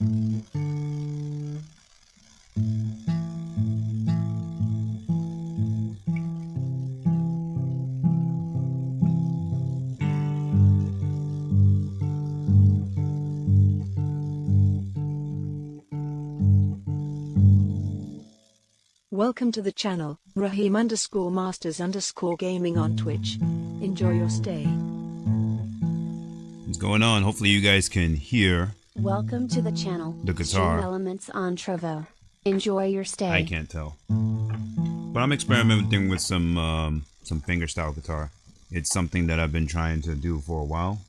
Welcome to the channel, Raheem_Masters_Gaming on Twitch. Enjoy your stay. What's going on? Hopefully you guys can hear. Welcome to the channel. The guitar. Stream Elements on Trovo. Enjoy your stay. I can't tell. But I'm experimenting with some fingerstyle guitar. It's something that I've been trying to do for a while.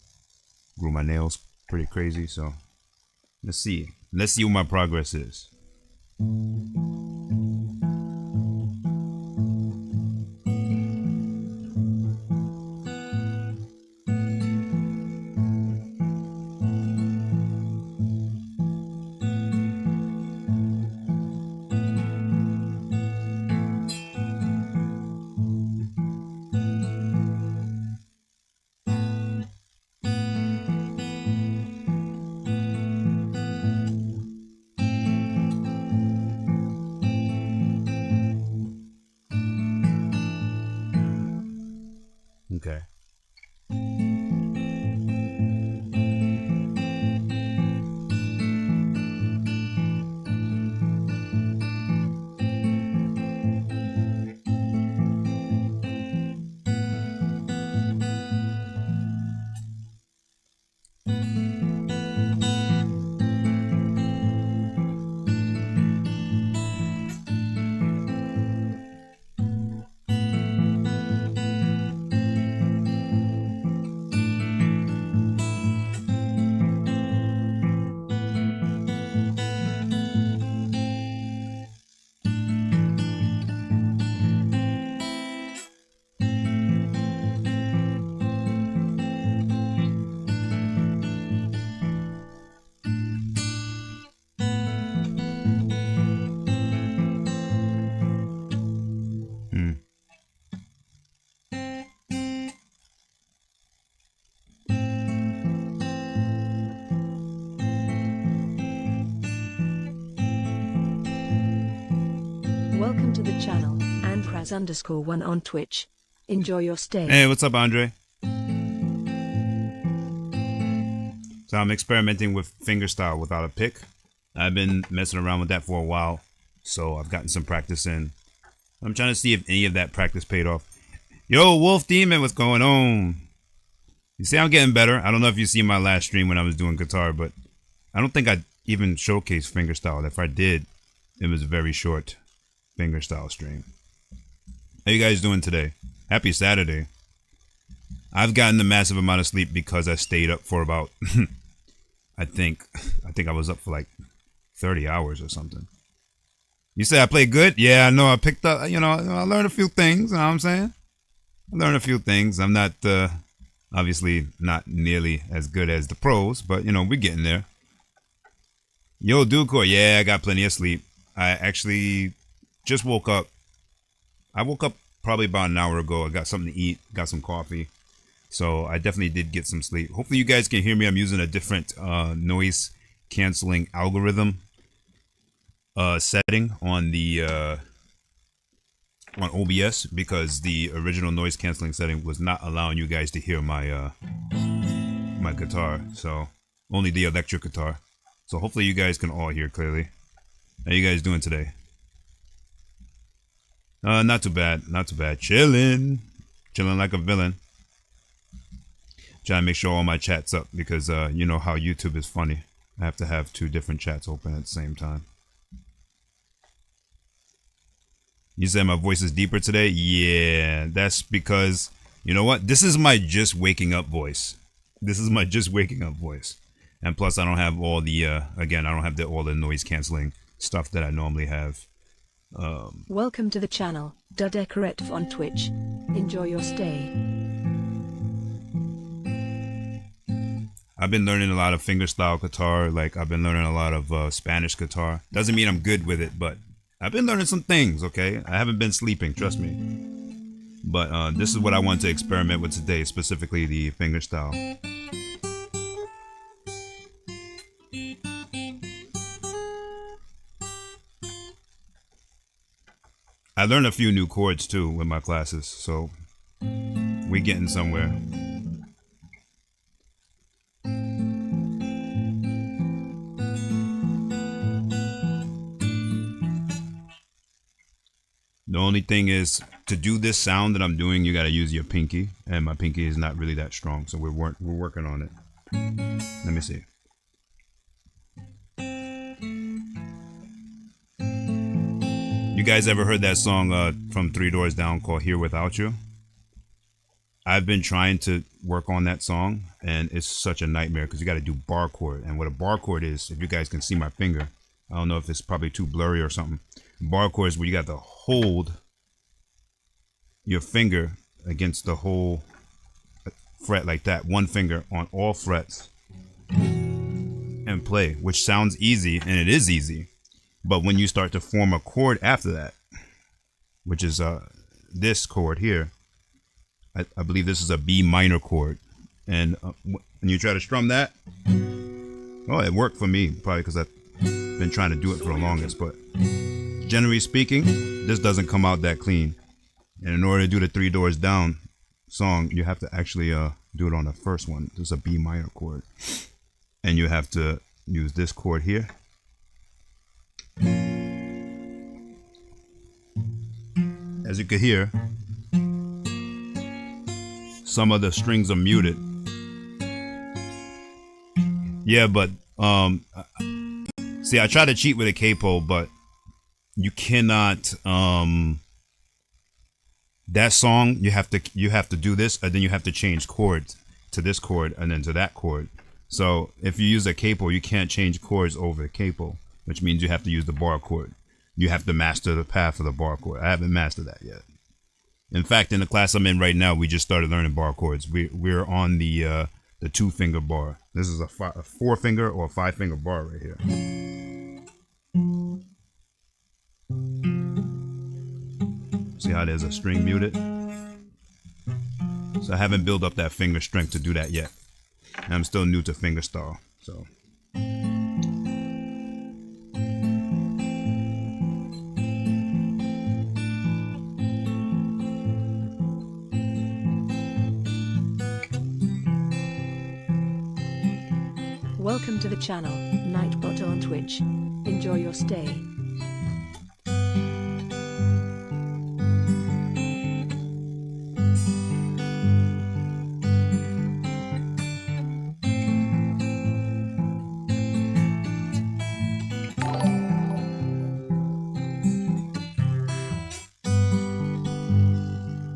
Grew my nails pretty crazy, so let's see. Let's see what my progress is. Okay. Welcome to the channel, Andraz_1 on Twitch. Enjoy your stay. Hey, what's up, Andre? So I'm experimenting with fingerstyle without a pick. I've been messing around with that for a while, so I've gotten some practice in. I'm trying to see if any of that practice paid off. Yo, Wolf Demon, what's going on? You see, I'm getting better. I don't know if you see my last stream when I was doing guitar, but I don't think I even showcased fingerstyle. If I did, it was a very short fingerstyle stream. How you guys doing today? Happy Saturday. I've gotten a massive amount of sleep because I stayed up for about I think I was up for like 30 hours or something. You say I played good? Yeah, I know. I picked up, I learned a few things, you know what I'm saying? I learned a few things. I'm not obviously not nearly as good as the pros, but we're getting there. Yo, Ducor, yeah, I got plenty of sleep. I actually just woke up. I woke up probably about an hour ago. I got something to eat, got some coffee. So I definitely did get some sleep. Hopefully you guys can hear me. I'm using a different noise canceling algorithm setting on the on OBS, because the original noise canceling setting was not allowing you guys to hear my my guitar. So only the electric guitar. So hopefully you guys can all hear clearly. How you guys doing today? Not too bad. Not too bad. Chilling like a villain. Trying to make sure all my chat's up, because you know how YouTube is funny. I have to have 2 different chats open at the same time. You said my voice is deeper today? Yeah, that's because, you know what? This is my just waking up voice. This is my just waking up voice. And plus I don't have all the, again, I don't have all the noise canceling stuff that I normally have. Welcome to the channel, Dudecorative on Twitch. Enjoy your stay. I've been learning a lot of fingerstyle guitar. Like, I've been learning a lot of Spanish guitar. Doesn't mean I'm good with it, but I've been learning some things, okay? I haven't been sleeping, trust me. But this is what I want to experiment with today, specifically the fingerstyle. I learned a few new chords too with my classes, so we getting somewhere. The only thing is, to do this sound that I'm doing, you got to use your pinky, and my pinky is not really that strong, so we're working on it. Let me see. You guys ever heard that song from Three Doors Down called "Here Without You"? I've been trying to work on that song, and it's such a nightmare because you got to do bar chord. And what a bar chord is, if you guys can see my finger, I don't know if it's probably too blurry or something. Bar chord is where you got to hold your finger against the whole fret like that, one finger on all frets, and play, which sounds easy, and it is easy. But when you start to form a chord after that, which is this chord here, I believe this is a B minor chord, and when you try to strum that, well, it worked for me, probably because I've been trying to do it for the longest, but generally speaking, this doesn't come out that clean. And in order to do the Three Doors Down song, you have to actually do it on the first one. This is a B minor chord, and you have to use this chord here. As you can hear, some of the strings are muted. Yeah, but see, I try to cheat with a capo, but you cannot. That song, you have to do this, and then you have to change chords to this chord and then to that chord. So if you use a capo, you can't change chords over the capo, which means you have to use the bar chord. You have to master the path of the bar chord. I haven't mastered that yet. In fact, in the class I'm in right now, we just started learning bar chords. We're on the 2-finger bar. This is a 4-finger or a 5-finger bar right here. See how there's a string muted? So I haven't built up that finger strength to do that yet. And I'm still new to fingerstyle, so. Welcome to the channel, Nightbot on Twitch. Enjoy your stay.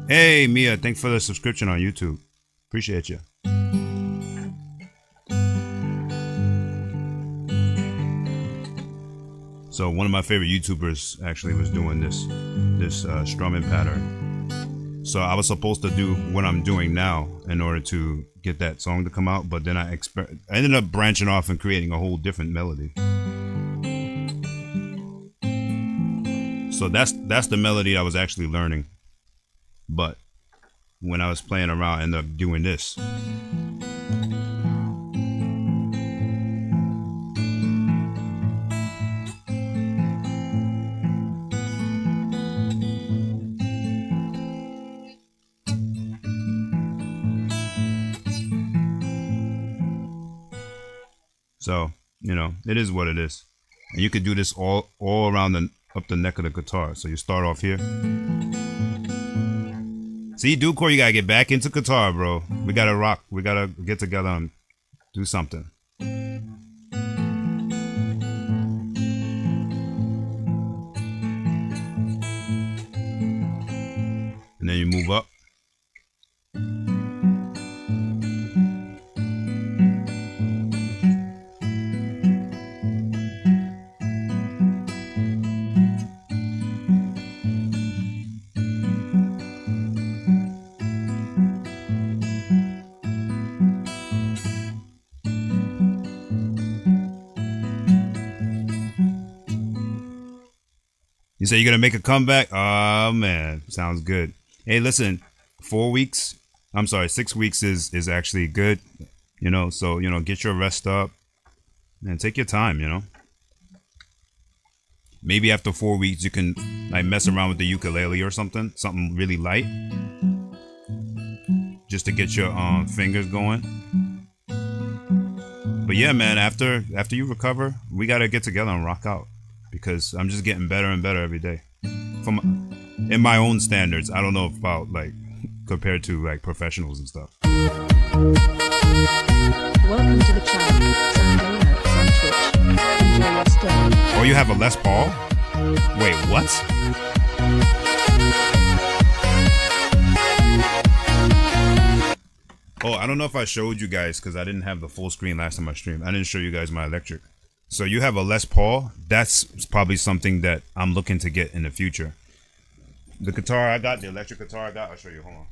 Hey Mia, thanks for the subscription on YouTube. Appreciate you. So one of my favorite YouTubers actually was doing this strumming pattern. So I was supposed to do what I'm doing now in order to get that song to come out, but then I ended up branching off and creating a whole different melody. So that's the melody I was actually learning. But when I was playing around, I ended up doing this. So, you know, it is what it is. And you could do this all around up the neck of the guitar. So you start off here. See, Ducor, you gotta get back into guitar, bro. We gotta rock. We gotta get together and do something. And then you move up. You say you're gonna make a comeback? Oh man, sounds good. Hey, listen, 6 weeks is actually good, you know. So get your rest up and take your time, maybe after 4 weeks you can like mess around with the ukulele or something really light, just to get your fingers going. But yeah, man, after you recover, we gotta get together and rock out, because I'm just getting better and better every day. In my own standards, I don't know about like compared to like professionals and stuff. Welcome to the channel. Sunday nights on Twitch. Enjoy your stay. Oh, you have a Les Paul? Wait, what? Oh, I don't know if I showed you guys, because I didn't have the full screen last time I streamed. I didn't show you guys my electric. So you have a Les Paul. That's probably something that I'm looking to get in the future. The guitar I got, the electric guitar I got, I'll show you. Hold on.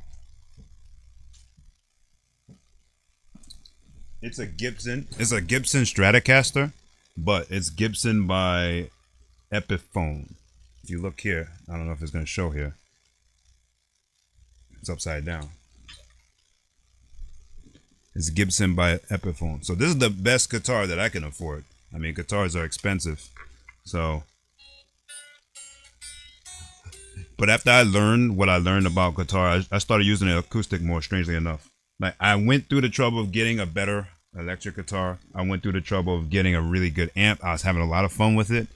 It's a Gibson Stratocaster, but it's Gibson by Epiphone. If you look here, I don't know if it's going to show here. It's upside down. It's Gibson by Epiphone. So this is the best guitar that I can afford. I mean, guitars are expensive. So, but after I learned what I learned about guitar, I started using an acoustic more, strangely enough. Like, I went through the trouble of getting a better electric guitar. I went through the trouble of getting a really good amp. I was having a lot of fun with it.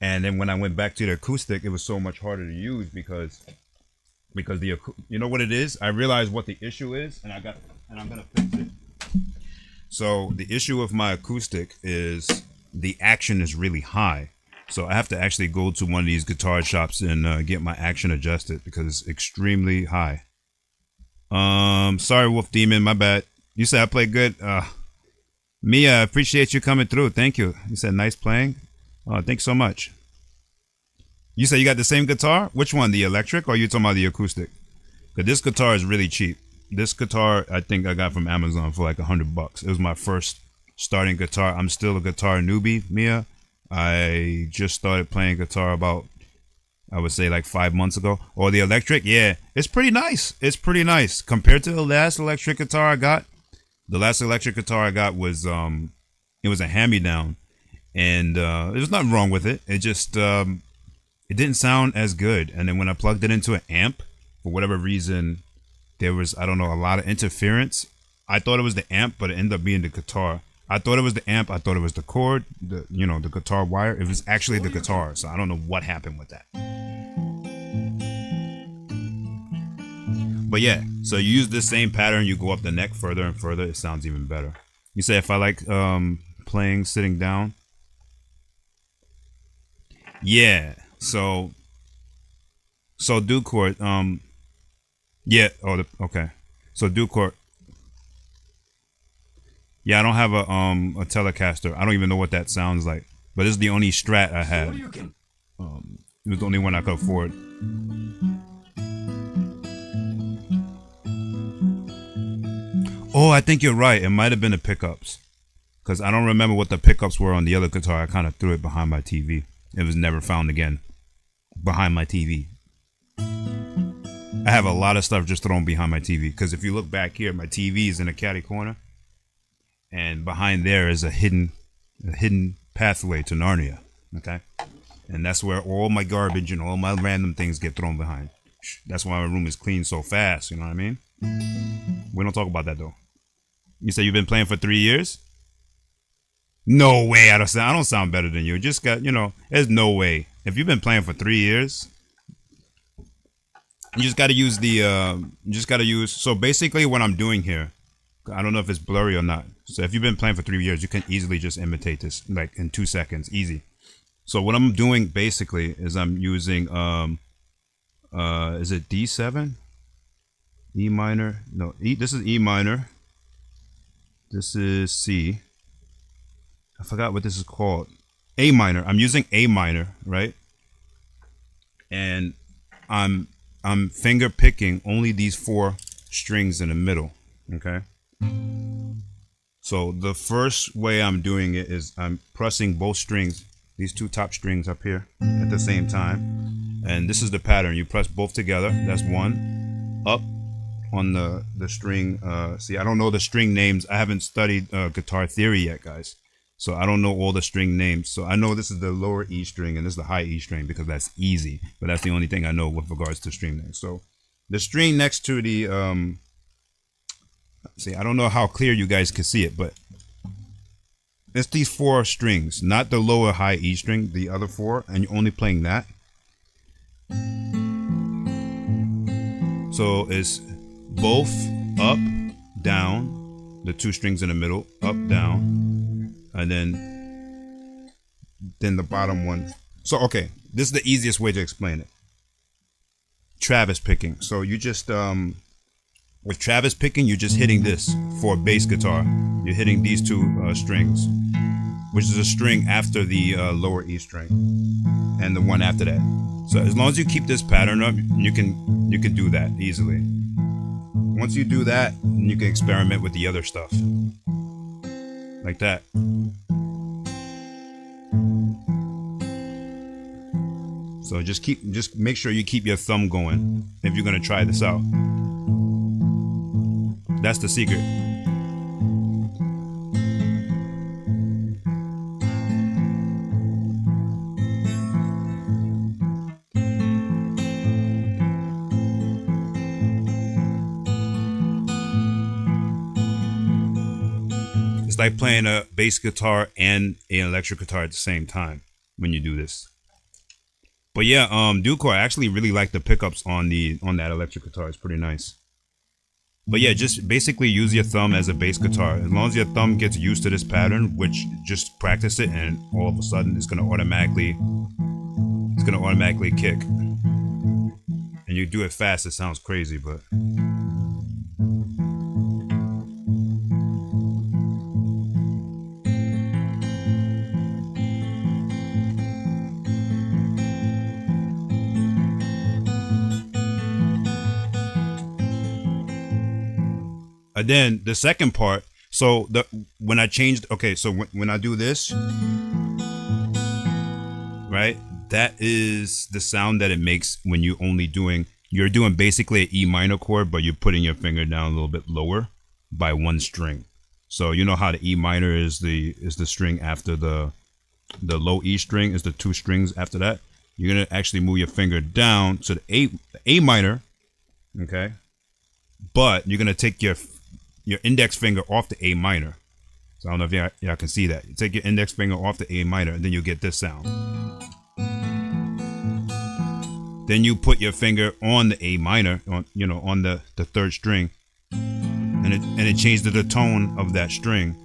And then when I went back to the acoustic, it was so much harder to use because the, you know what it is? I realized what the issue is, and I'm gonna fix it. So the issue with my acoustic is the action is really high. So I have to actually go to one of these guitar shops and get my action adjusted, because it's extremely high. Sorry, Wolf Demon, my bad. You said I played good. Mia, appreciate you coming through. Thank you. You said nice playing. Oh, thanks so much. You said you got the same guitar? Which one, the electric, or are you talking about the acoustic? Because this guitar is really cheap. This guitar, I think I got from Amazon for like $100. It was my first starting guitar. I'm still a guitar newbie, Mia. I just started playing guitar about, I would say, like 5 months ago. Or the electric, yeah, it's pretty nice. It's pretty nice compared to the last electric guitar I got. The last electric guitar I got was it was a hand-me-down, and there's nothing wrong with it. It just it didn't sound as good. And then when I plugged it into an amp, for whatever reason, there was, I don't know, a lot of interference. I thought it was the amp, but it ended up being the guitar. I thought it was the amp. I thought it was the cord, the guitar wire. It was actually the guitar. So I don't know what happened with that. But yeah, so you use this same pattern. You go up the neck further and further. It sounds even better. You say if I like playing sitting down. Yeah. So do chord. Yeah. Oh, okay. So do chord. Yeah, I don't have a Telecaster. I don't even know what that sounds like. But this is the only Strat I had. It was the only one I could afford. Oh, I think you're right. It might have been the pickups, because I don't remember what the pickups were on the other guitar. I kind of threw it behind my TV. It was never found again. Behind my TV. I have a lot of stuff just thrown behind my TV, because if you look back here, my TV is in a catty corner. And behind there is a hidden pathway to Narnia, okay? And that's where all my garbage and all my random things get thrown behind. That's why my room is clean so fast, you know what I mean? We don't talk about that, though. You say you've been playing for 3 years? No way, I don't sound better than you. Just got, there's no way. If you've been playing for 3 years, you just got to use so basically what I'm doing here, I don't know if it's blurry or not. So if you've been playing for 3 years, you can easily just imitate this, like in 2 seconds, easy. So what I'm doing basically is I'm using, is it D7? E minor? No, this is E minor. This is C. I forgot what this is called. A minor. I'm using A minor, right? And I'm finger picking only these 4 strings in the middle, okay? So the first way I'm doing it is I'm pressing both strings, these 2 top strings up here at the same time. And this is the pattern. You press both together. That's 1. Up on the string. See, I don't know the string names. I haven't studied guitar theory yet, guys. So I don't know all the string names. So I know this is the lower E string and this is the high E string because that's easy. But that's the only thing I know with regards to string names. So the string next to the, see, I don't know how clear you guys can see it, but it's these 4 strings, not the lower high E string, the other 4, and you're only playing that. So it's both up, down, the 2 strings in the middle, up, down, and then the bottom one. So, okay, this is the easiest way to explain it. Travis picking. So you just, with Travis picking, you're just hitting this for a bass guitar. You're hitting these 2 strings, which is a string after the lower E string and the one after that. So as long as you keep this pattern up, you can do that easily. Once you do that, you can experiment with the other stuff like that. So just make sure you keep your thumb going if you're gonna try this out. That's the secret. It's like playing a bass guitar and an electric guitar at the same time when you do this. But yeah, Duco, I actually really like the pickups on that electric guitar. It's pretty nice. But yeah, just basically use your thumb as a bass guitar. As long as your thumb gets used to this pattern, which just practice it, and all of a sudden it's gonna automatically kick. And you do it fast, it sounds crazy, but and then the second part, so when I changed, okay, so when I do this, right, that is the sound that it makes when you're doing basically an E minor chord, but you're putting your finger down a little bit lower by 1 string. So you know how the E minor is the string after the low E string is the 2 strings after that. You're gonna actually move your finger down to the A minor, okay, but you're gonna take your index finger off the A minor. So I don't know if y'all can see that. You take your index finger off the A minor, and then you get this sound. Then you put your finger on the A minor, on the 3rd string, and it changes the tone of that string.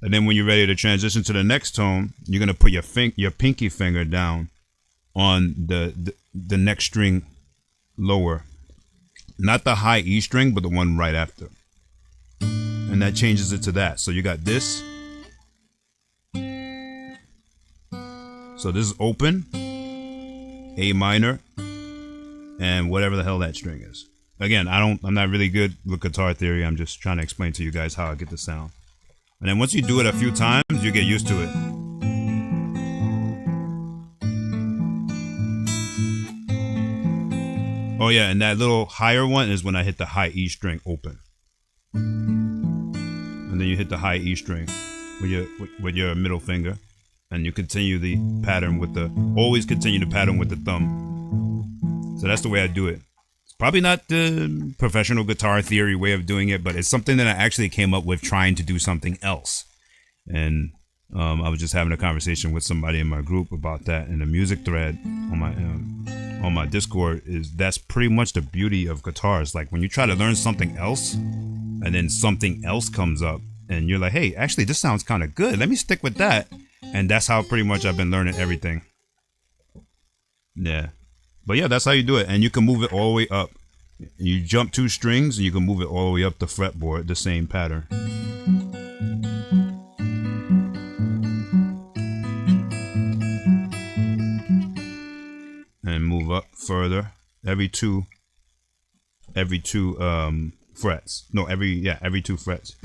And then when you're ready to transition to the next tone, you're gonna put your pinky finger down on the next string lower, not the high E string, but the one right after. And that changes it to that. So you got this. So this is open, A minor, and whatever the hell that string is. Again, I'm not really good with guitar theory. I'm just trying to explain to you guys how I get the sound. And then once you do it a few times, you get used to it. Oh yeah, and that little higher one is when I hit the high E string open. And then you hit the high E string with your middle finger, and you continue the pattern always continue the pattern with the thumb. So that's the way I do it. It's probably not the professional guitar theory way of doing it, but it's something that I actually came up with trying to do something else. And I was just having a conversation with somebody in my group about that in the music thread on my Discord. That's pretty much the beauty of guitars. Like when you try to learn something else, and then something else comes up, and you're like, hey, actually, this sounds kind of good. Let me stick with that. And that's how pretty much I've been learning everything. Yeah. But yeah, that's how you do it. And you can move it all the way up. You jump 2 strings, and you can move it all the way up the fretboard, the same pattern. And move up further every two frets. No, every 2 frets.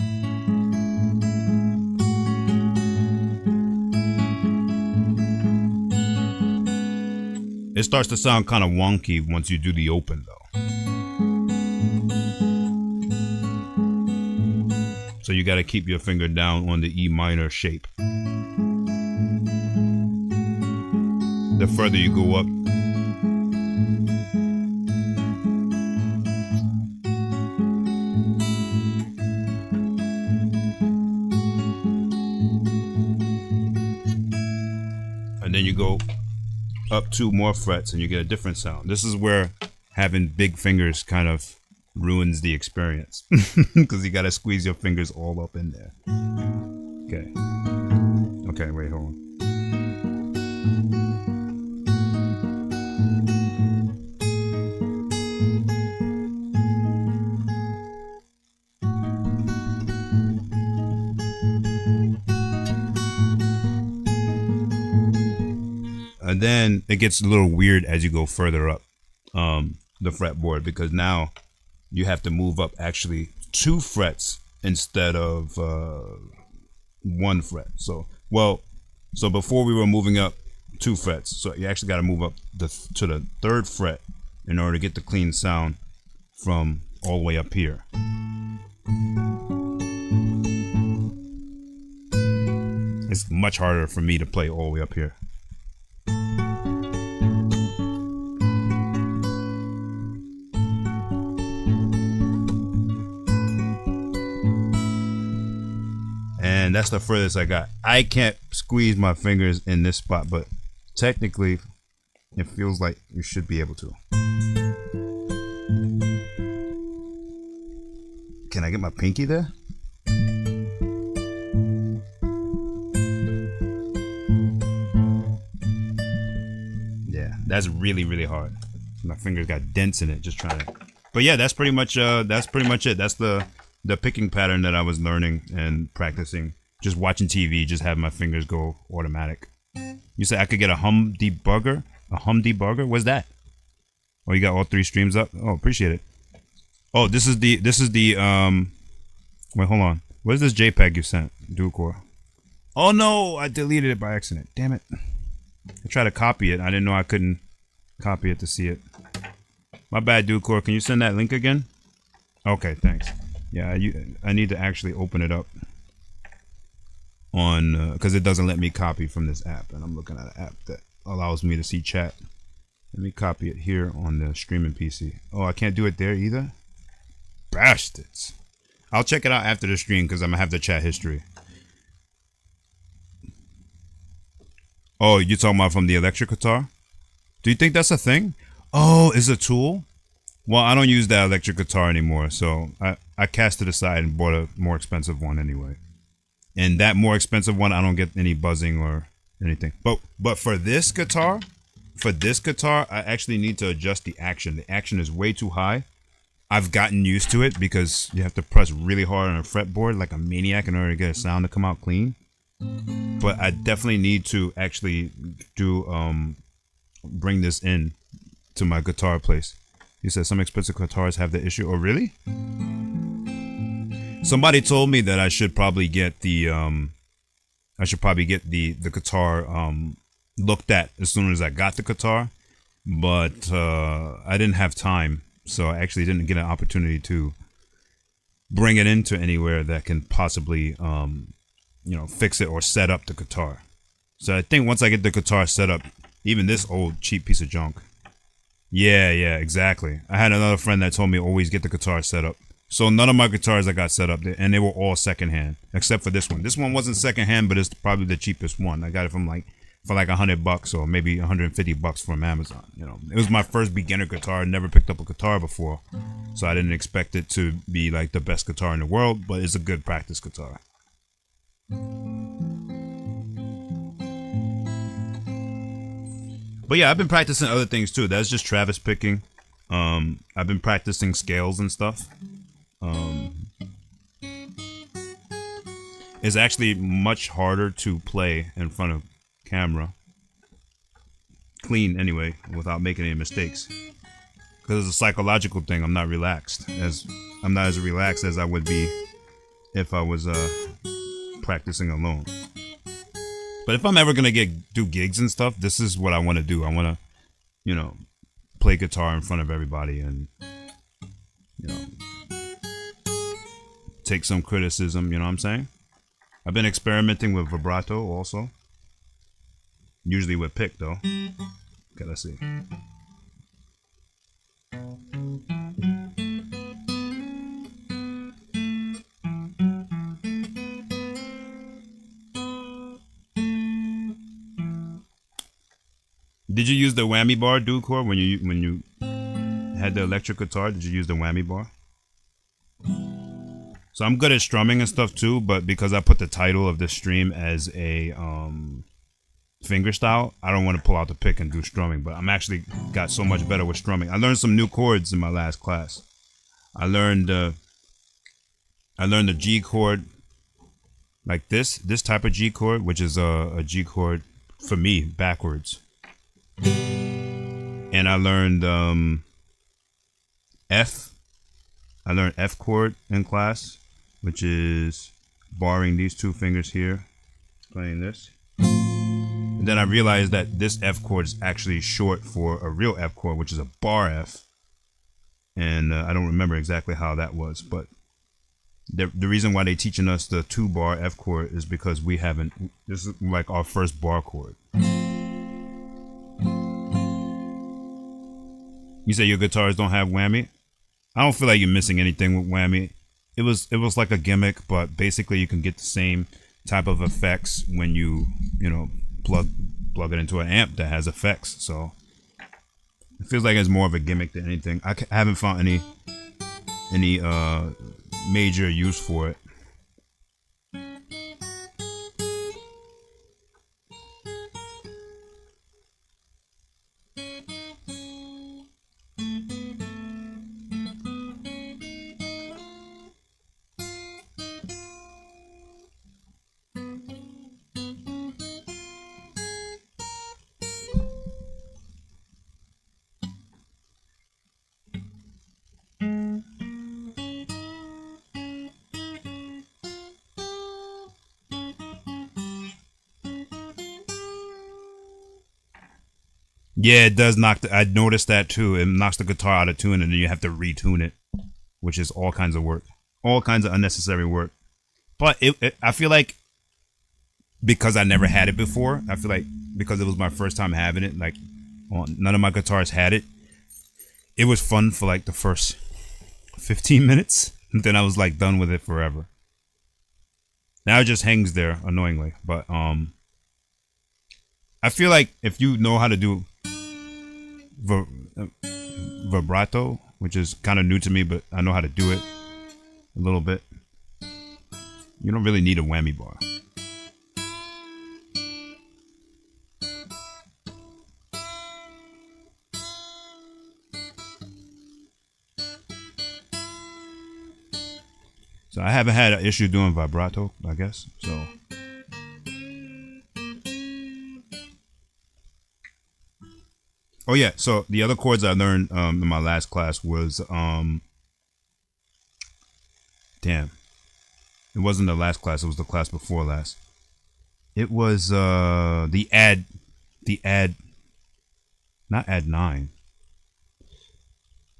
It starts to sound kind of wonky once you do the open though. So So you got to keep your finger down on the E minor shape. The further you go up, and then you go up 2 more frets and you get a different sound. This is where having big fingers kind of ruins the experience because you got to squeeze your fingers all up in there. Okay, wait, hold on. And then it gets a little weird as you go further up the fretboard, because now you have to move up actually 2 frets instead of 1 fret. So before we were moving up 2 frets, so you actually got to move up to the 3rd fret in order to get the clean sound from all the way up here. It's much harder for me to play all the way up here. And that's the furthest I got. I can't squeeze my fingers in this spot, but technically it feels like you should be able to. Can I get my pinky there? Yeah, that's really, really hard. My fingers got dents in it just trying to. But yeah, that's pretty much it. That's the picking pattern that I was learning and practicing. Just watching TV, just having my fingers go automatic. You said I could get a hum debugger? A hum debugger? What's that? Oh, you got all 3 streams up? Oh, appreciate it. Oh, this is the wait, hold on. What is this JPEG you sent, Dualcore? Oh no, I deleted it by accident. Damn it. I tried to copy it. I didn't know I couldn't copy it to see it. My bad, Dualcore. Can you send that link again? Okay, thanks. Yeah, I need to actually open it up on because it doesn't let me copy from this app, and I'm looking at an app that allows me to see chat. Let me copy it here on the streaming PC. Oh, I can't do it there either? Bastards. I'll check it out after the stream because I'm gonna have the chat history. Oh, you're talking about from the electric guitar? Do you think that's a thing? Oh, is a tool? Well, I don't use that electric guitar anymore, so I cast it aside and bought a more expensive one anyway. And that more expensive one, I don't get any buzzing or anything. But for this guitar, I actually need to adjust the action. The action is way too high. I've gotten used to it because you have to press really hard on a fretboard like a maniac in order to get a sound to come out clean. But I definitely need to actually bring this in to my guitar place. You said some expensive guitars have the issue. Oh, really? Somebody told me that I should probably get the guitar looked at as soon as I got the guitar, but I didn't have time, so I actually didn't get an opportunity to bring it into anywhere that can possibly fix it or set up the guitar. So I think once I get the guitar set up, even this old cheap piece of junk. Yeah, exactly. I had another friend that told me always get the guitar set up. So none of my guitars I got set up, and they were all secondhand, except for this one. This one wasn't secondhand, but it's probably the cheapest one. I got it from for like $100 or maybe $150 from Amazon. You know, it was my first beginner guitar. I never picked up a guitar before, so I didn't expect it to be like the best guitar in the world, but it's a good practice guitar. But yeah, I've been practicing other things too. That's just Travis picking. I've been practicing scales and stuff. It's actually much harder to play in front of camera, clean anyway, without making any mistakes. Because it's a psychological thing. I'm not relaxed. I'm not as relaxed as I would be if I was practicing alone. But if I'm ever gonna do gigs and stuff, this is what I want to do. I want to, play guitar in front of everybody and, take some criticism, you know what I'm saying? I've been experimenting with vibrato also. Usually with pick though. Okay, let's see. Did you use the whammy bar, dude, Core, when you had the electric guitar? Did you use the whammy bar? So I'm good at strumming and stuff too, but because I put the title of this stream as a fingerstyle, I don't want to pull out the pick and do strumming, but I'm actually got so much better with strumming. I learned some new chords in my last class. I learned the G chord, like this type of G chord, which is a G chord for me backwards. And I learned F. I learned F chord in class, which is barring these two fingers here, playing this. And then I realized that this F chord is actually short for a real F chord, which is a bar F. And I don't remember exactly how that was, but the reason why they're teaching us the 2-bar F chord is because we haven't, this is like our first bar chord. You say your guitars don't have whammy? I don't feel like you're missing anything with whammy. It was like a gimmick, but basically you can get the same type of effects when you know, plug it into an amp that has effects. So it feels like it's more of a gimmick than anything. I haven't found any major use for it. Yeah, it does knock. I noticed that too. It knocks the guitar out of tune, and then you have to retune it, which is all kinds of work, all kinds of unnecessary work. But I feel like because I never had it before, I feel like because it was my first time having it, like none of my guitars had it. It was fun for like the first 15 minutes, and then I was like done with it forever. Now it just hangs there annoyingly, but I feel like if you know how to do vibrato, which is kind of new to me, but I know how to do it a little bit, you don't really need a whammy bar. So I haven't had an issue doing vibrato, I guess, so. Oh yeah, so the other chords I learned in my last class was damn. It wasn't the last class, it was the class before last. It was the add not add 9. I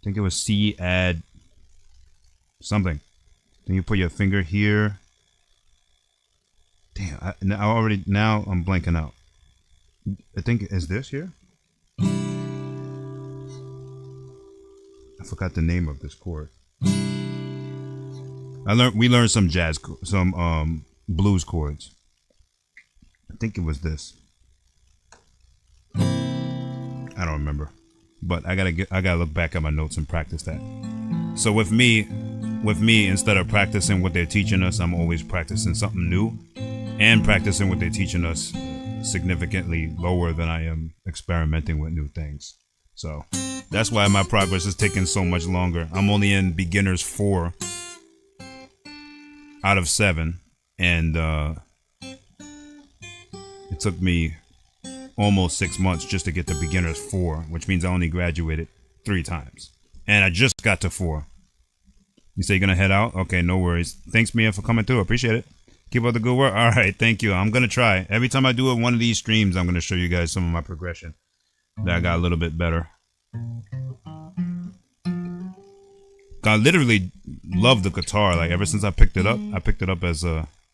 think it was C add something. Then you put your finger here. Damn, now I'm blanking out. I think is this here? I forgot the name of this chord. We learned some blues chords. I think it was this. I don't remember, but I gotta look back at my notes and practice that. So with me, instead of practicing what they're teaching us, I'm always practicing something new, and practicing what they're teaching us significantly lower than I am experimenting with new things. So that's why my progress is taking so much longer. I'm only in beginners 4 out of 7, and it took me almost 6 months just to get to beginners 4, which means I only graduated 3 times, and I just got to 4. You say you're gonna head out? Okay, no worries. Thanks, Mia, for coming through. Appreciate it. Keep up the good work. All right, thank you. I'm gonna try. Every time I do one of these streams, I'm gonna show you guys some of my progression that I got a little bit better. I literally love the guitar. Like ever since I picked it up as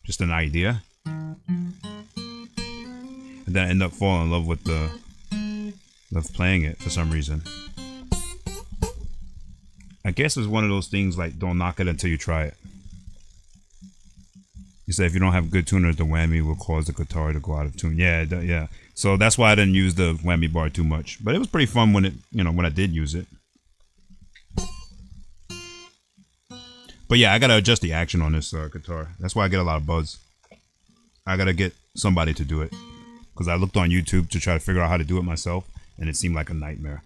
just an idea, and then I end up falling in love with playing it for some reason. I guess it's one of those things like don't knock it until you try it. You say if you don't have good tuners, the whammy will cause the guitar to go out of tune. Yeah, yeah. So that's why I didn't use the whammy bar too much. But it was pretty fun when when I did use it. But yeah, I gotta adjust the action on this guitar. That's why I get a lot of buzz. I gotta get somebody to do it because I looked on YouTube to try to figure out how to do it myself, and it seemed like a nightmare.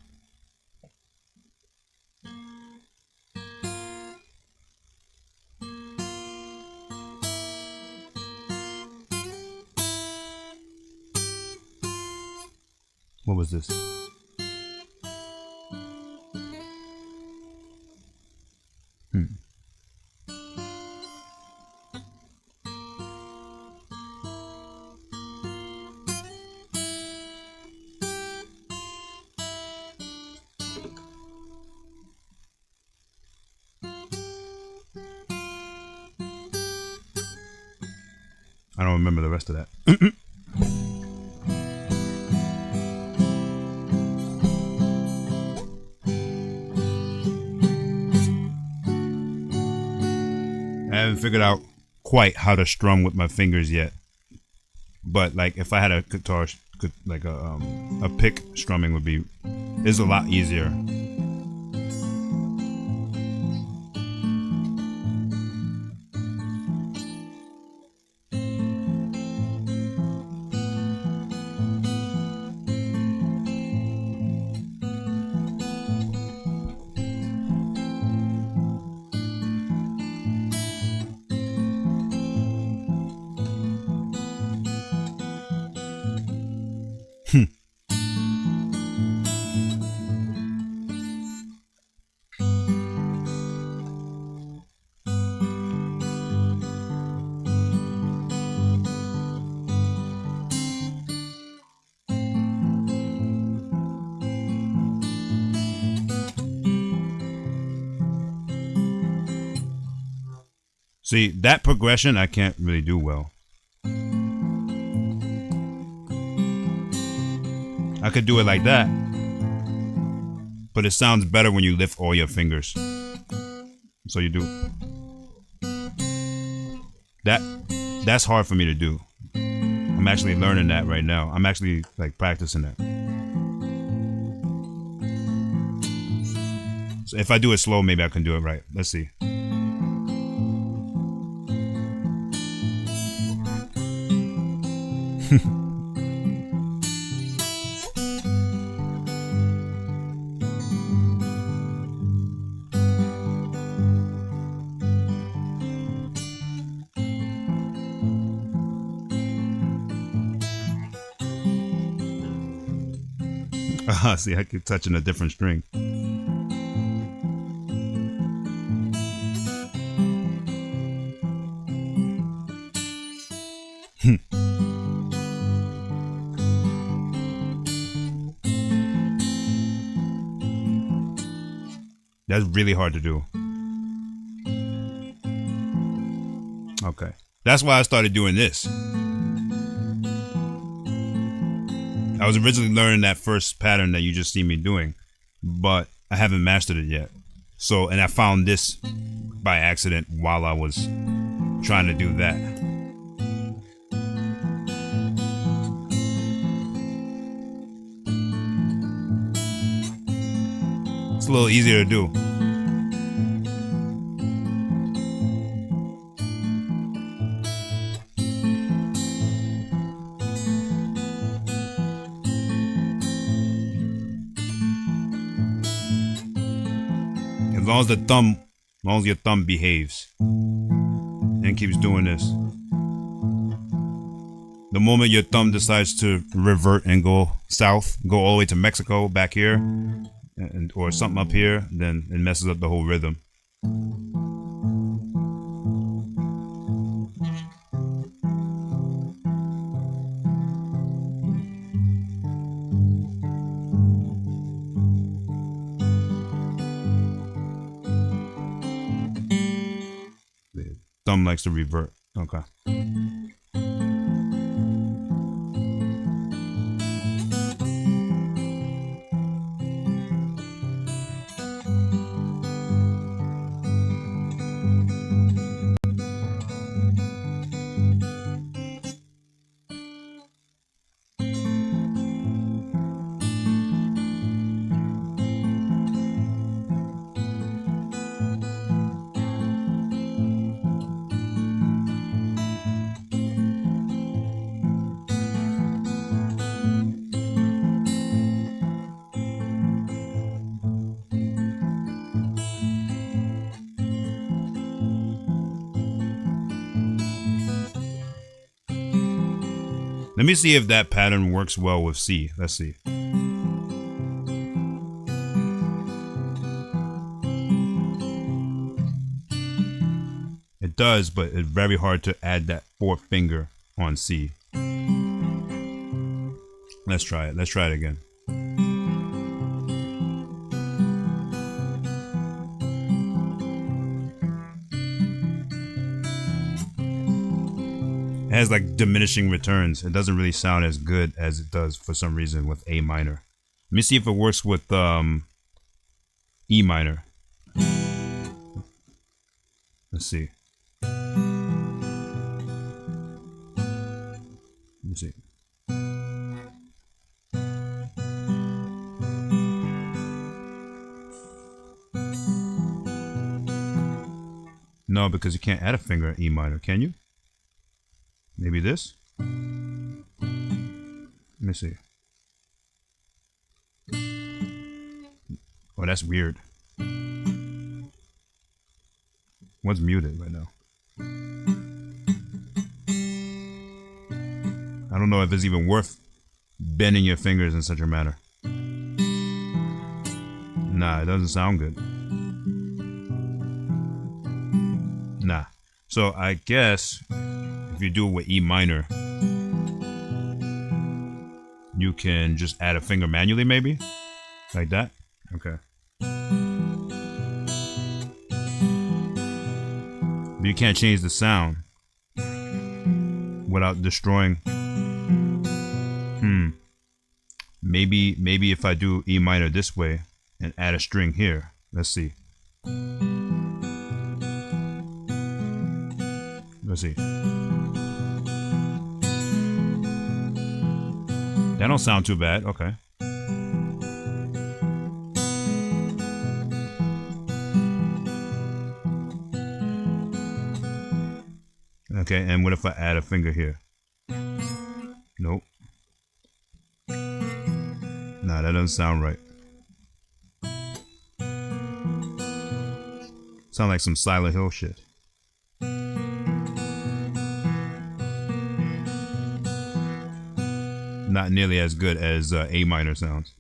What was this? I don't remember the rest of that. I haven't figured out quite how to strum with my fingers yet. But like if I had a guitar, like a pick strumming is a lot easier. See, that progression I can't really do well. I could do it like that, but it sounds better when you lift all your fingers. So you do. That's hard for me to do. I'm actually learning that right now. I'm actually like practicing that. So if I do it slow, maybe I can do it right. Let's see. See, I keep touching a different string. That's really hard to do. Okay. That's why I started doing this. I was originally learning that first pattern that you just see me doing, but I haven't mastered it yet. So, and I found this by accident while I was trying to do that. It's a little easier to do. As long as your thumb behaves and keeps doing this. The moment your thumb decides to revert and go south, go all the way to Mexico back here, or something up here, then it messes up the whole rhythm. thumb likes to revert. Okay. Let me see if that pattern works well with C. Let's see. It does, but it's very hard to add that fourth finger on C. Let's try it. Let's try it again. It has like diminishing returns. It doesn't really sound as good as it does for some reason with A minor. Let me see if it works with E minor. Let's see. Let me see. No, because you can't add a finger in E minor, can you? Maybe this? Let me see. Oh, that's weird. One's muted right now. I don't know if it's even worth bending your fingers in such a manner. Nah, it doesn't sound good. Nah. So I guess if you do it with E minor, you can just add a finger manually, maybe? Like that? Okay. But you can't change the sound without destroying. Maybe if I do E minor this way and add a string here. Let's see. Let's see. That don't sound too bad. Okay. Okay, and what if I add a finger here? Nope. Nah, that doesn't sound right. Sound like some Silent Hill shit. Not nearly as good as A minor sounds.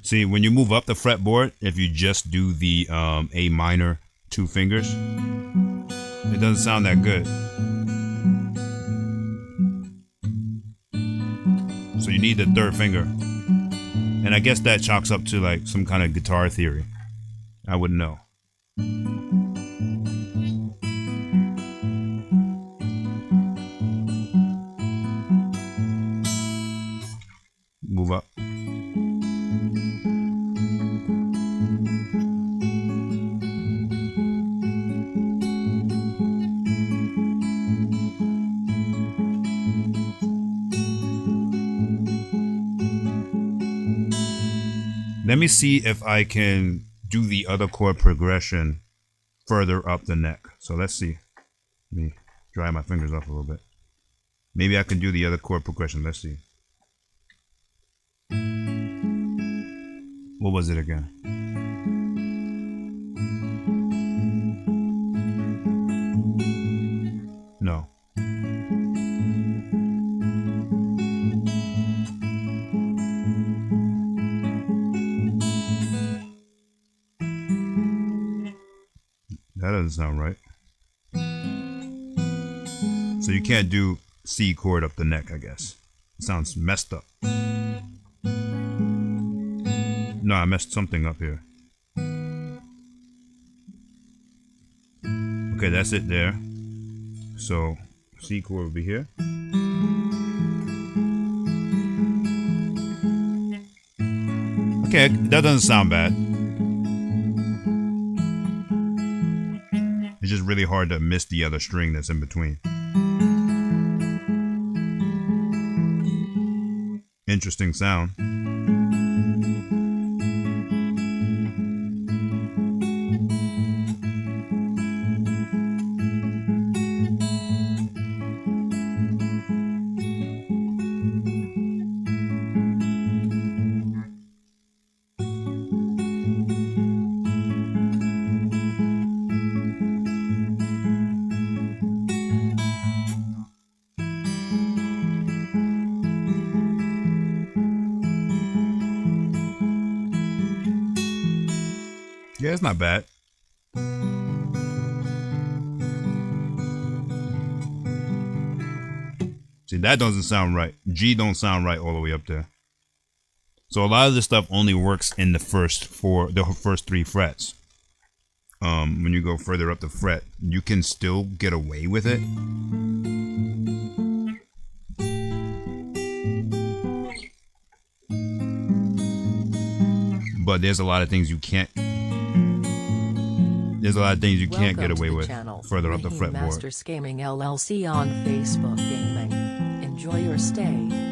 See, when you move up the fretboard, if you just do the A minor 2 fingers, it doesn't sound that good. So you need the 3rd finger. And I guess that chalks up to like some kind of guitar theory. I wouldn't know. Move up. Let me see if I can do the other chord progression further up the neck. So let's see. Let me dry my fingers off a little bit. Maybe I can do the other chord progression. Let's see. What was it again? No. That doesn't sound right. So you can't do C chord up the neck, I guess. It sounds messed up. No, I messed something up here. Okay, that's it there. So C chord will be here. Okay, that doesn't sound bad. It's just really hard to miss the other string that's in between. Interesting sound. Yeah, it's not bad. See, that doesn't sound right. G don't sound right all the way up there. So a lot of this stuff only works in the first three frets. When you go further up the fret, you can still get away with it. But there's a lot of things you can't. There's a lot of things you can't get away with further up the fretboard. Masters Gaming LLC on Facebook Gaming. Enjoy your stay.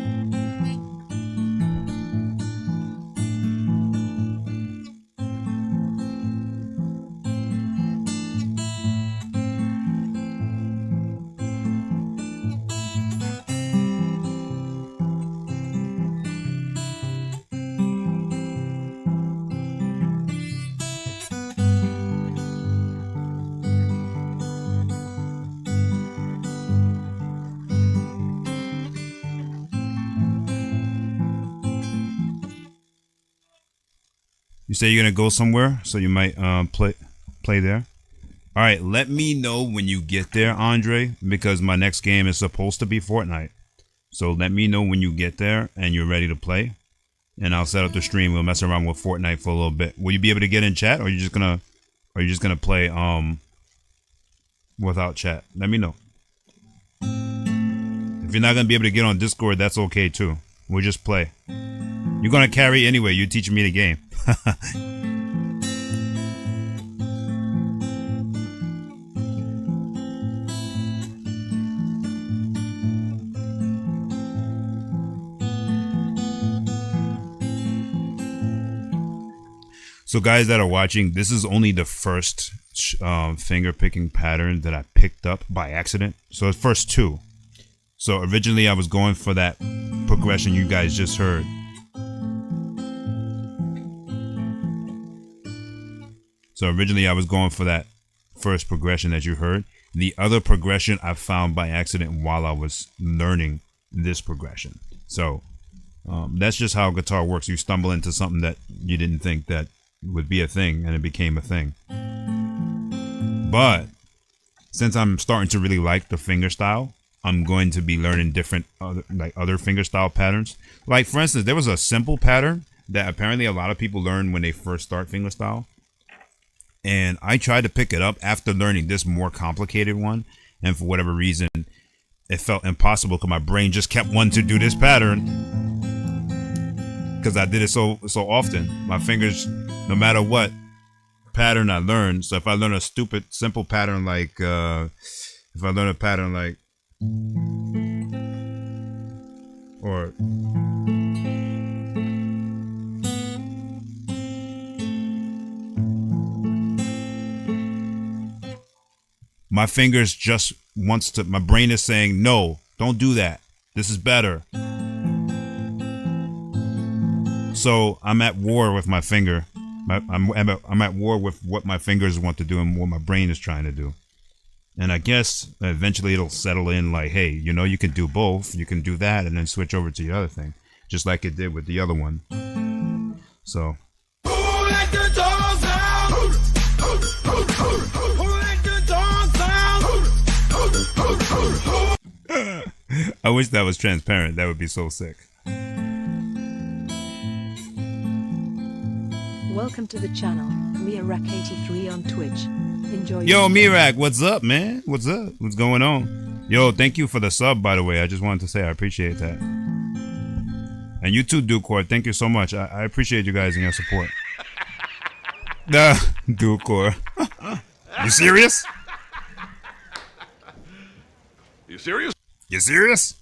You say you're gonna go somewhere, so you might play there. All right, let me know when you get there, Andre, because my next game is supposed to be Fortnite. So let me know when you get there and you're ready to play, and I'll set up the stream. We'll mess around with Fortnite for a little bit. Will you be able to get in chat, or are you just gonna play without chat? Let me know. If you're not gonna be able to get on Discord, that's okay too. We'll just play. You're gonna carry anyway. You're teaching me the game. So guys that are watching, this is only the first finger picking pattern that I picked up by accident. So the first two. So originally I was going for that progression you guys just heard. So originally I was going for that first progression that you heard. The other progression I found by accident while I was learning this progression. So that's just how guitar works. You stumble into something that you didn't think that would be a thing, and it became a thing. But since I'm starting to really like the fingerstyle, I'm going to be learning different other fingerstyle patterns. Like for instance, there was a simple pattern that apparently a lot of people learn when they first start fingerstyle. And I tried to pick it up after learning this more complicated one. And for whatever reason, it felt impossible because my brain just kept wanting to do this pattern. Because I did it so often. My fingers, no matter what pattern I learned. So if I learn a stupid, simple pattern like, if I learn a pattern like, or my fingers just wants to, my brain is saying, no, don't do that. This is better. So I'm at war with my finger. I'm at war with what my fingers want to do and what my brain is trying to do. And I guess eventually it'll settle in like, hey, you know, you can do both. You can do that and then switch over to the other thing. Just like it did with the other one. So. Who let the dogs out? Who let the dogs out? I wish that was transparent. That would be so sick. Welcome to the channel, Mirak83 on Twitch. Enjoy. Yo, Mirak, what's up, man? What's up? What's going on? Yo, thank you for the sub, by the way. I just wanted to say I appreciate that. And you too, Dukor. Thank you so much. I appreciate you guys and your support. Dukor. You serious? You serious? You serious?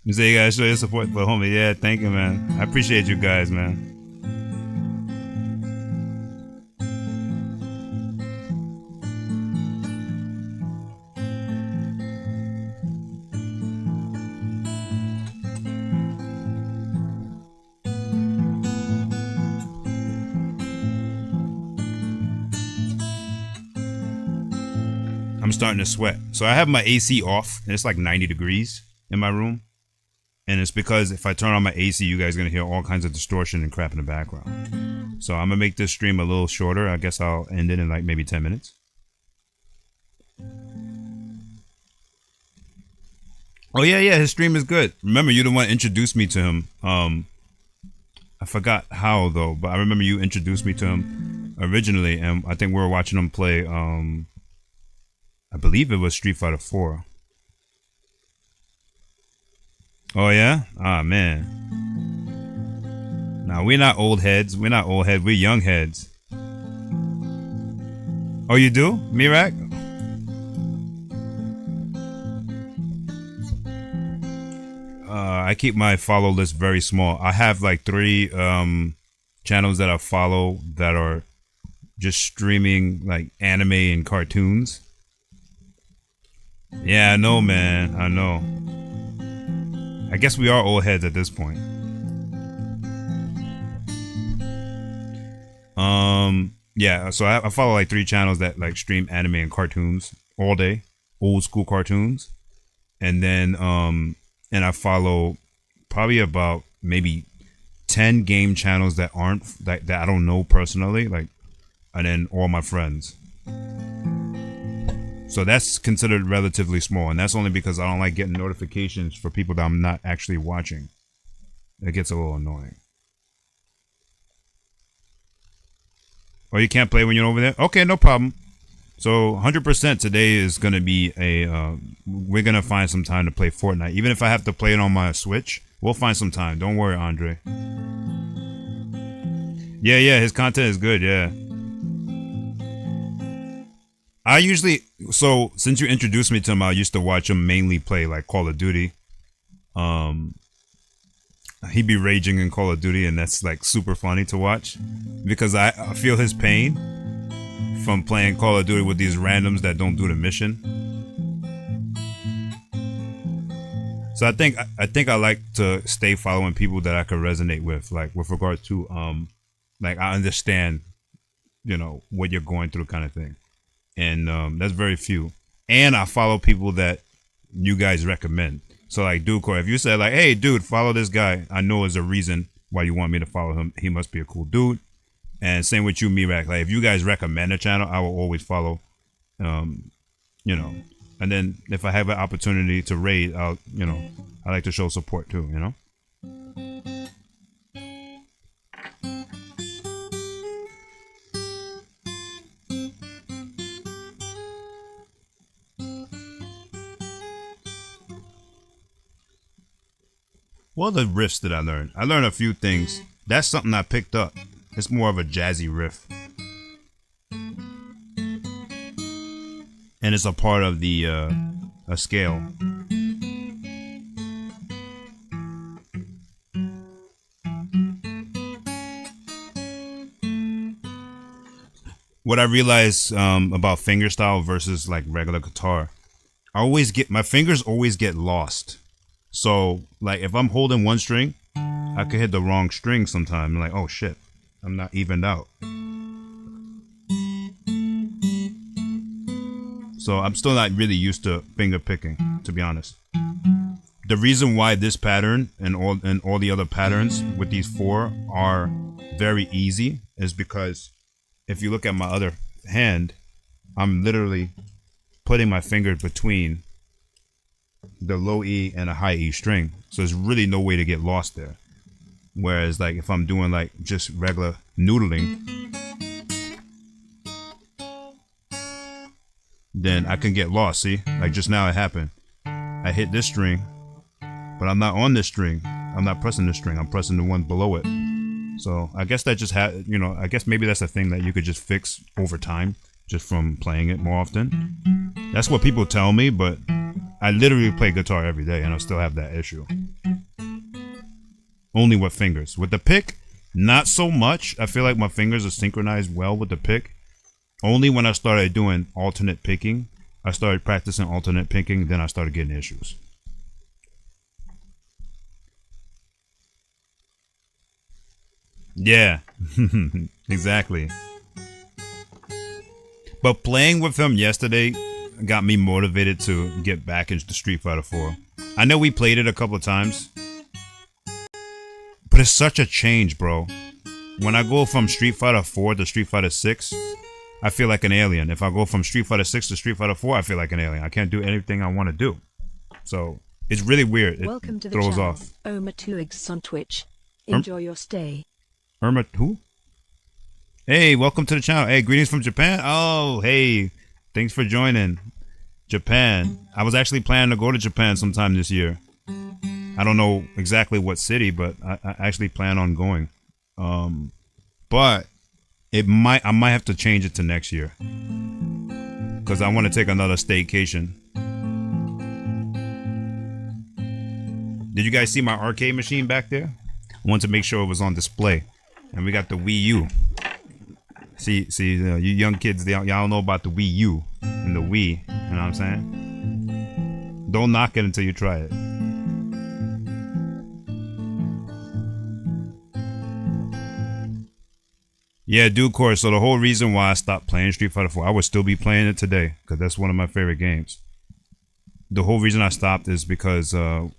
You say you guys show your support for homie. Yeah, thank you, man. I appreciate you guys, man. I'm starting to sweat. So I have my AC off, and it's like 90 degrees in my room. And it's because if I turn on my AC, you guys are going to hear all kinds of distortion and crap in the background. So I'm going to make this stream a little shorter. I guess I'll end it in like maybe 10 minutes. Oh, yeah, his stream is good. Remember, you're the one who introduced me to him. I forgot how, though, but I remember you introduced me to him originally. And I think we were watching him play, I believe it was Street Fighter 4. Oh, yeah? Ah, man. Nah, we're not old heads. We're not old heads. We're young heads. Oh, you do? Mirak? I keep my follow list very small. I have like 3 channels that I follow that are just streaming like anime and cartoons. Yeah, I know, man. I know. I guess we are old heads at this point. Yeah, so I follow like 3 channels that like stream anime and cartoons all day, old school cartoons. And then and I follow probably about maybe 10 game channels that aren't that I don't know personally, like, and then all my friends. So that's considered relatively small, and that's only because I don't like getting notifications for people that I'm not actually watching. It gets a little annoying. Oh, you can't play when you're over there? Okay, no problem. So 100% today is going to be a, we're going to find some time to play Fortnite. Even if I have to play it on my Switch, we'll find some time. Don't worry, Andre. Yeah, his content is good, yeah. I usually, so since you introduced me to him, I used to watch him mainly play like Call of Duty. He'd be raging in Call of Duty, and that's like super funny to watch because I feel his pain from playing Call of Duty with these randoms that don't do the mission. So I think I like to stay following people that I could resonate with, like with regard to like I understand, you know, what you're going through kind of thing. And that's very few. And I follow people that you guys recommend. So like Dukor, if you said like, hey dude, follow this guy, I know there's a reason why you want me to follow him. He must be a cool dude. And same with you, Mirak. Like if you guys recommend a channel, I will always follow. You know. And then if I have an opportunity to raid, I'll, you know, I like to show support too, you know. What are the riffs that I learned? I learned a few things. That's something I picked up. It's more of a jazzy riff. and it's a part of the a scale. What I realize about fingerstyle versus like regular guitar, my fingers always get lost. So like if I'm holding one string, I could hit the wrong string sometime. I'm like, oh shit, I'm not evened out. So I'm still not really used to finger picking, to be honest. The reason why this pattern and all the other patterns with these 4 are very easy is because if you look at my other hand, I'm literally putting my finger between the low E and a high E string. So there's really no way to get lost there. Whereas like if I'm doing like just regular noodling, then I can get lost. See, like just now it happened. I hit this string, but I'm not on this string. I'm not pressing this string. I'm pressing the one below it. So I guess that just I guess maybe that's a thing that you could just fix over time just from playing it more often. That's what people tell me, but I literally play guitar every day and I still have that issue. Only with fingers. With the pick, not so much. I feel like my fingers are synchronized well with the pick. Only when I started doing alternate picking, I started practicing alternate picking, then I started getting issues. Yeah, exactly. But playing with him yesterday got me motivated to get back into Street Fighter 4. I know we played it a couple of times, but it's such a change, bro. When I go from Street Fighter 4 to Street Fighter 6, I feel like an alien. If I go from Street Fighter 6 to Street Fighter 4, I feel like an alien. I can't do anything I want to do. So it's really weird. Welcome to the throws channel. off. Oma2X on Twitch. Enjoy your stay. Irma, who? Hey, welcome to the channel. Hey, greetings from Japan. Oh, hey, thanks for joining. Japan. I was actually planning to go to Japan sometime this year. I don't know exactly what city, but I actually plan on going. But I might have to change it to next year because I want to take another staycation. Did you guys see my arcade machine back there? I wanted to make sure it was on display. And we got the Wii U. See, you young kids, y'all don't know about the Wii U and the Wii. You know what I'm saying? Don't knock it until you try it. Yeah, dude, course. So the whole reason why I stopped playing Street Fighter 4, I would still be playing it today because that's one of my favorite games. The whole reason I stopped is because the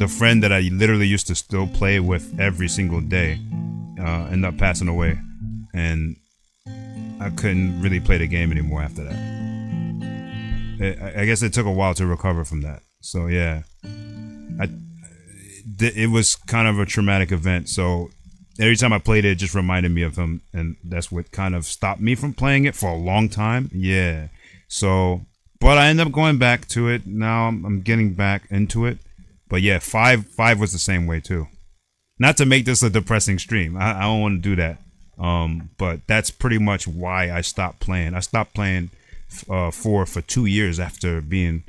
friend that I literally used to still play with every single day ended up passing away, and I couldn't really play the game anymore after that. I guess it took a while to recover from that. So yeah, it was kind of a traumatic event. So every time I played it, it just reminded me of him, and that's what kind of stopped me from playing it for a long time. Yeah. So, but I ended up going back to it. Now I'm getting back into it. But yeah, 5 was the same way too. Not to make this a depressing stream. I don't want to do that. But that's pretty much why I stopped playing. I stopped playing 4 for 2 years after being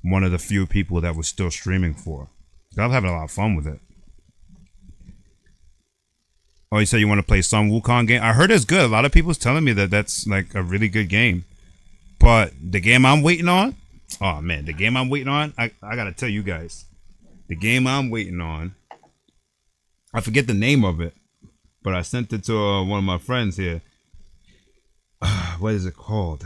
one of the few people that was still streaming 4. I was having a lot of fun with it. Oh, you said you want to play some Wukong game? I heard it's good. A lot of people's telling me that that's like a really good game. But the game I'm waiting on? Oh man, the game I'm waiting on? I gotta tell you guys. The game I'm waiting on, I forget the name of it, but I sent it to one of my friends here. What is it called?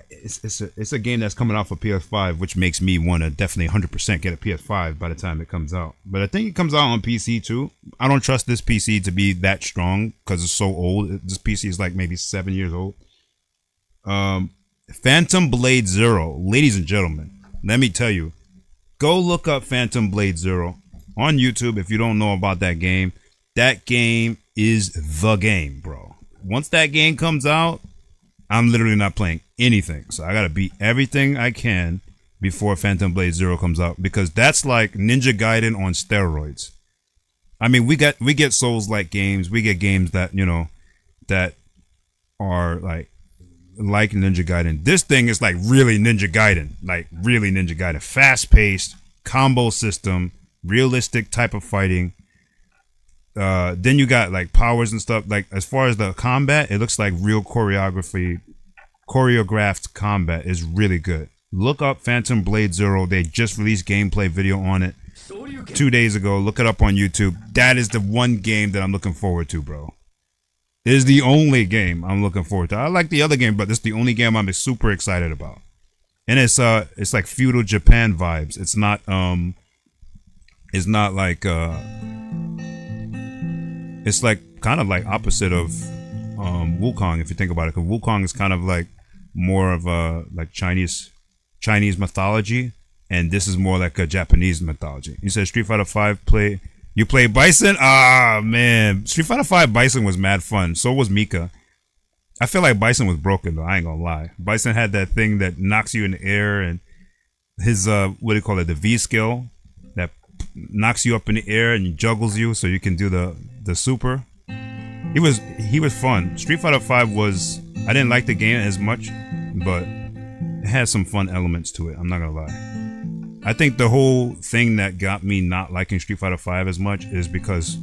It's a game that's coming out for PS5, which makes me want to definitely 100% get a PS5 by the time it comes out. But I think it comes out on PC too. I don't trust this PC to be that strong because it's so old. This PC is like maybe 7 years old. Phantom Blade Zero, ladies and gentlemen, let me tell you. Go look up Phantom Blade Zero on YouTube if you don't know about that game. That game is the game, bro. Once that game comes out, I'm literally not playing anything. So I gotta beat everything I can before Phantom Blade Zero comes out because that's like Ninja Gaiden on steroids. I mean, we get Souls-like games. We get games that, you know, that are like like Ninja Gaiden. This thing is like really Ninja Gaiden, fast paced combo system, realistic type of fighting. Then you got like powers and stuff. Like as far as the combat, it looks like real choreographed combat is really good. Look up Phantom Blade Zero. They just released gameplay video on it 2 days ago. Look it up on YouTube. That is the one game that I'm looking forward to, bro. It is the only game I'm looking forward to. I like the other game, but this is the only game I'm super excited about. And it's like feudal Japan vibes. It's not like it's like kind of like opposite of Wukong, if you think about it. Because Wukong is kind of like more of a like Chinese mythology, and this is more like a Japanese mythology. You said Street Fighter V you play Bison? Ah man, Street Fighter V Bison was mad fun. So was Mika. I feel like Bison was broken though. I ain't gonna lie. Bison had that thing that knocks you in the air, and his what do you call it? The V skill that knocks you up in the air and juggles you so you can do the super. He was fun. Street Fighter V was, I didn't like the game as much, but it had some fun elements to it. I'm not gonna lie. I think the whole thing that got me not liking Street Fighter V as much is because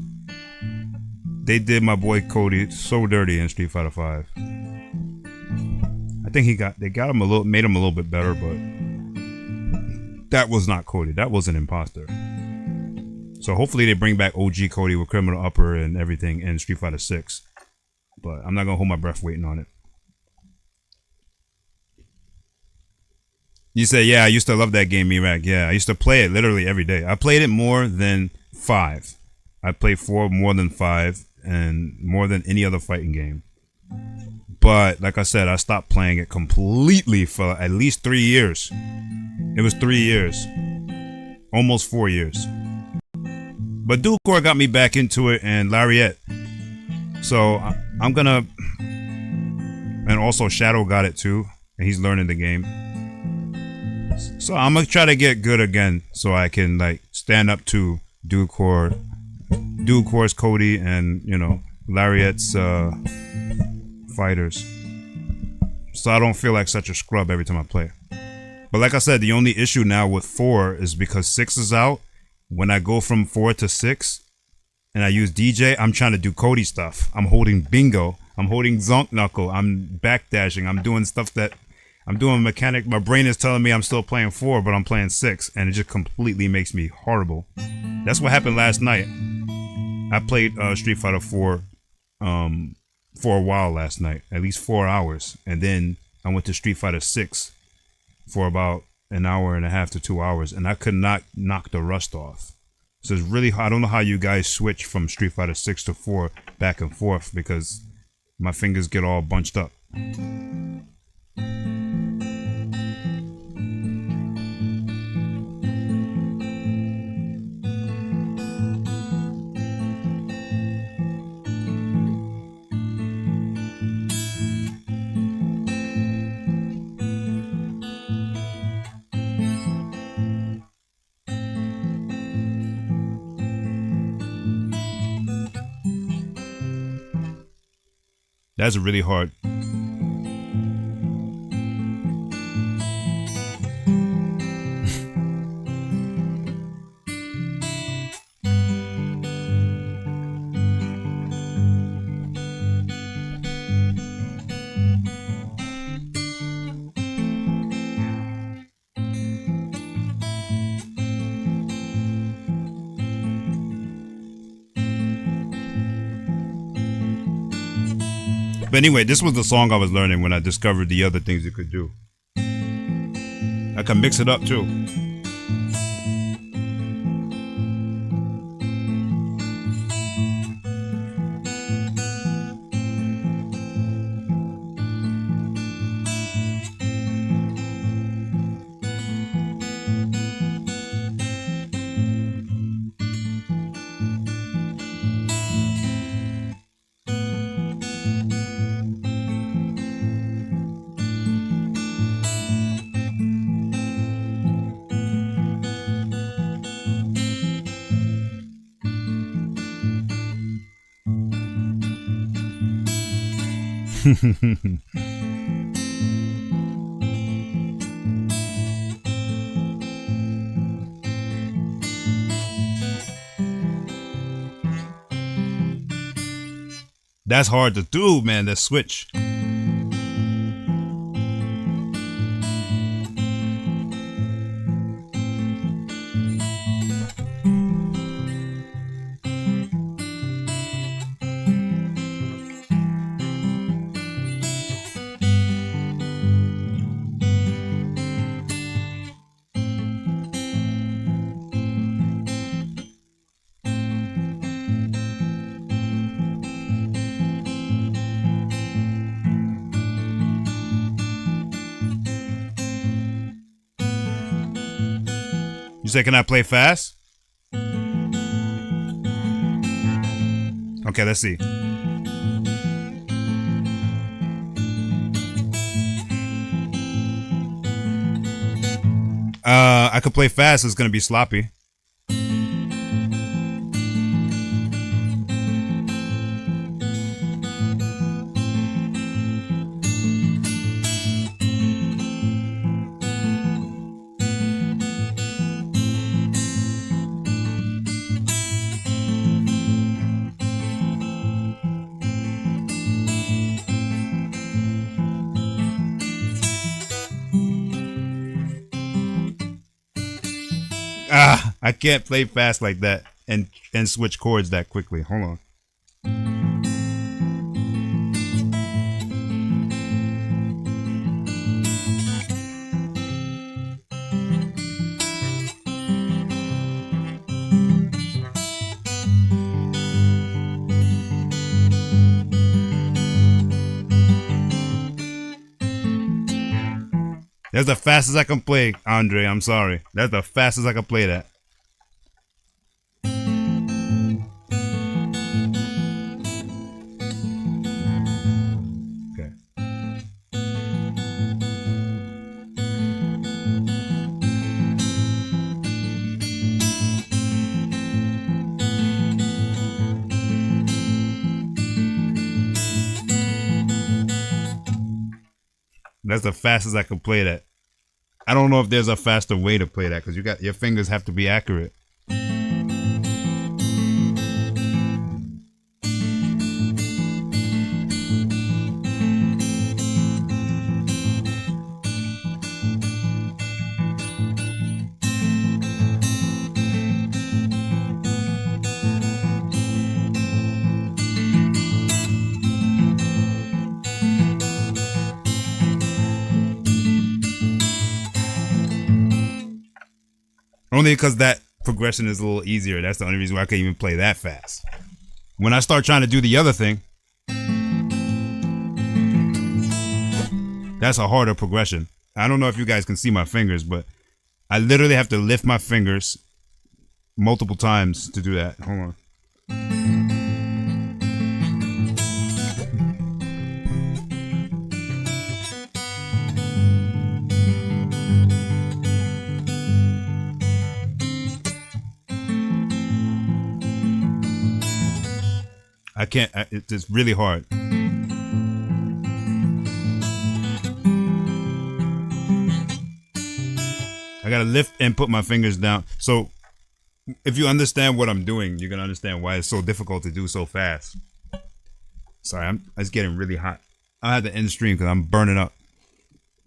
they did my boy Cody so dirty in Street Fighter V. I think they got him made him a little bit better, but that was not Cody. That was an imposter. So hopefully they bring back OG Cody with Criminal Upper and everything in Street Fighter 6. But I'm not gonna hold my breath waiting on it. You say, yeah, I used to love that game, Mirak. Yeah, I used to play it literally every day. I played it more than 5. I played 4 more than 5 and more than any other fighting game. But like I said, I stopped playing it completely for at least 3 years. It was 3 years. Almost 4 years. But Dual Core got me back into it, and Lariat. So I'm gonna... And also Shadow got it too, and he's learning the game. So I'm gonna try to get good again, so I can like stand up to Dual Core's Cody and Lariat's fighters, so I don't feel like such a scrub every time I play. But like I said, the only issue now with 4 is because 6 is out. When I go from 4 to 6 and I use DJ, I'm trying to do Cody stuff. I'm holding bingo. I'm holding zonk knuckle. I'm backdashing. I'm doing stuff that I'm doing mechanic. My brain is telling me I'm still playing 4, but I'm playing 6, and it just completely makes me horrible. That's what happened last night. I played Street Fighter 4 for a while last night, at least 4 hours, and then I went to Street Fighter 6 for about an hour and a half to 2 hours, and I could not knock the rust off. So it's really hard. I don't know how you guys switch from Street Fighter 6 to 4 back and forth, because my fingers get all bunched up. That's really hard. But anyway, this was the song I was learning when I discovered the other things you could do. I can mix it up too. That's hard to do, man, that switch. You say, can I play fast? Okay, let's see. I could play fast. It's gonna be sloppy. I can't play fast like that and switch chords that quickly. Hold on. That's the fastest I can play, Andre. I'm sorry. That's the fastest I can play that. Okay. That's the fastest I can play that. I don't know if there's a faster way to play that because you got your fingers have to be accurate. Only because that progression is a little easier. That's the only reason why I can't even play that fast. When I start trying to do the other thing, that's a harder progression. I don't know if you guys can see my fingers, but I literally have to lift my fingers multiple times to do that. Hold on. I can't, it's really hard. I gotta lift and put my fingers down. So if you understand what I'm doing, you're gonna understand why it's so difficult to do so fast. Sorry, it's getting really hot. I had to end the stream because I'm burning up.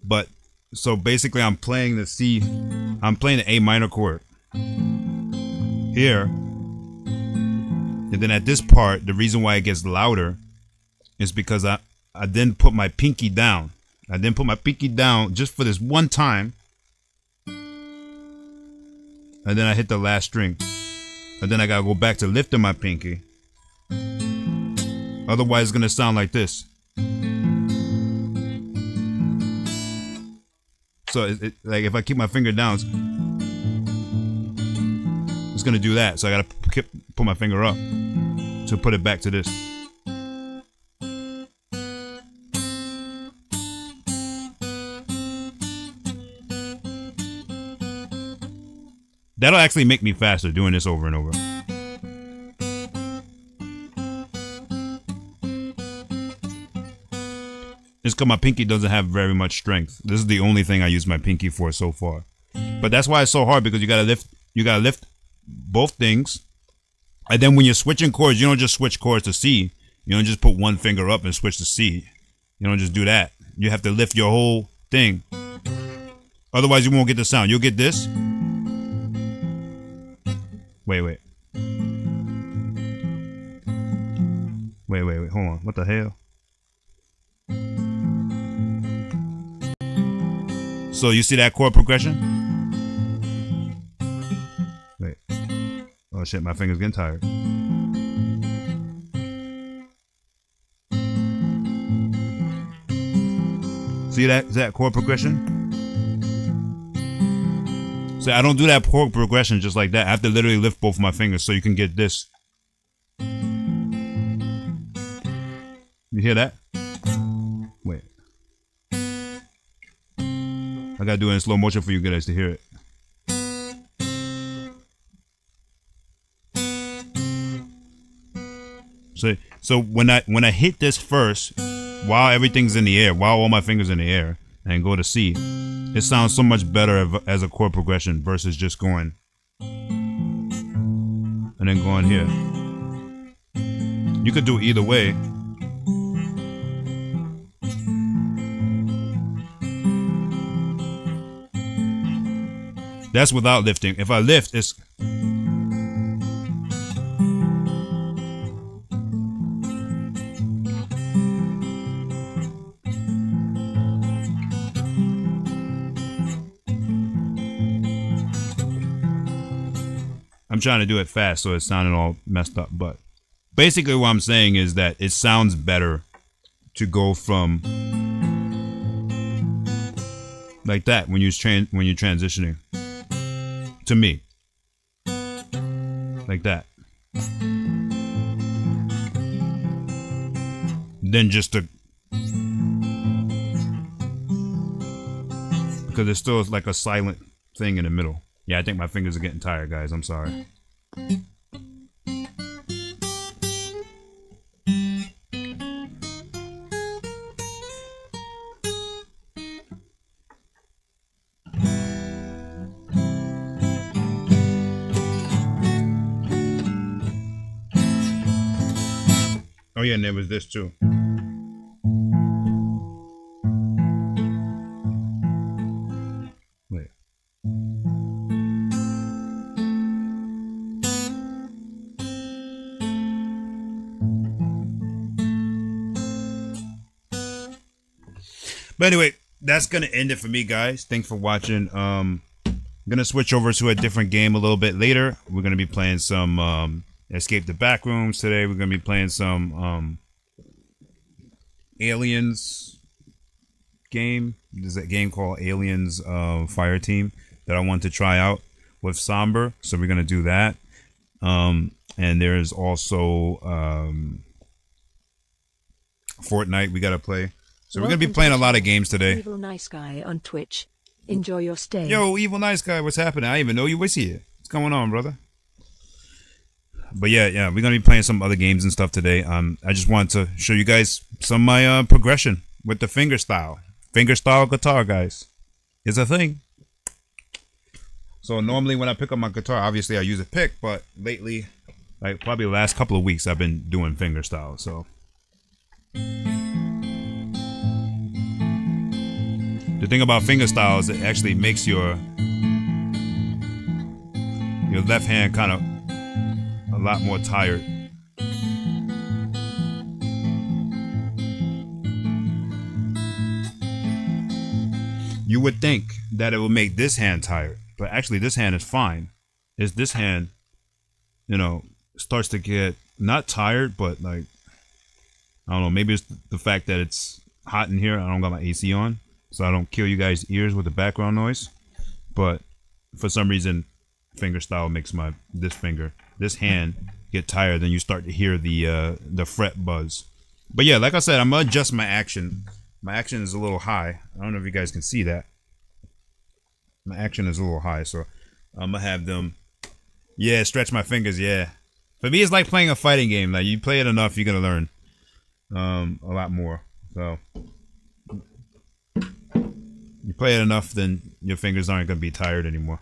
But so basically I'm playing the C, I'm playing the A minor chord here. And then at this part, the reason why it gets louder is because I then put my pinky down. I then put my pinky down just for this one time. And then I hit the last string. And then I gotta go back to lifting my pinky. Otherwise, it's gonna sound like this. So like if I keep my finger down, it's gonna do that. So I gotta put my finger up to put it back to this. That'll actually make me faster doing this over and over. It's because my pinky doesn't have very much strength. This is the only thing I use my pinky for so far. But that's why it's so hard, because you gotta lift both things. And then when you're switching chords, you don't just switch chords to C. You don't just put one finger up and switch to C. You don't just do that. You have to lift your whole thing. Otherwise, you won't get the sound. You'll get this. Wait. Wait. Hold on. What the hell? So you see that chord progression? Wait. Oh shit, my finger's getting tired. See that? Is that chord progression? So I don't do that chord progression just like that. I have to literally lift both my fingers so you can get this. You hear that? Wait. I gotta do it in slow motion for you guys to hear it. So when I hit this first, while everything's in the air, while all my fingers in the air, and go to C, it sounds so much better as a chord progression versus just going and then going here. You could do it either way. That's without lifting. If I lift, it's... I'm trying to do it fast so it's sounding all messed up, but basically what I'm saying is that it sounds better to go from like that when you're transitioning. To me, like that. Then just to, because it's still like a silent thing in the middle. Yeah, I think my fingers are getting tired, guys. I'm sorry. Oh yeah, and there was this too. Wait. But anyway, that's gonna end it for me, guys. Thanks for watching. I'm gonna switch over to a different game a little bit later. We're gonna be playing some Escape the Backrooms today. We're gonna be playing some Aliens game. There's a game called Aliens Fire Team that I want to try out with Somber. So we're gonna do that. And there's also Fortnite we gotta play. So we're gonna be playing a lot of games today. Evil Nice Guy on Twitch. Enjoy your stay. Yo, Evil Nice Guy, what's happening? I didn't even know you was here. What's going on, brother? But yeah, we're gonna be playing some other games and stuff today. I just wanted to show you guys some of my progression with the fingerstyle guitar, guys. It's a thing. So normally when I pick up my guitar, obviously I use a pick, but lately, like probably the last couple of weeks, I've been doing fingerstyle. So the thing about fingerstyle is it actually makes your left hand kind of a lot more tired. You would think that it would make this hand tired, but actually this hand is fine. It's this hand, starts to get not tired, but like, I don't know, maybe it's the fact that it's hot in here. I don't got my AC on, so I don't kill you guys' ears with the background noise. But for some reason, fingerstyle makes this hand get tired. Then you start to hear the fret buzz. But yeah, like I said, I'm gonna adjust my action. My action is a little high. I don't know if you guys can see that. My action is a little high, so I'm gonna have them. Yeah, stretch my fingers. Yeah, for me, it's like playing a fighting game. Like you play it enough, you're gonna learn a lot more. So you play it enough, then your fingers aren't gonna be tired anymore.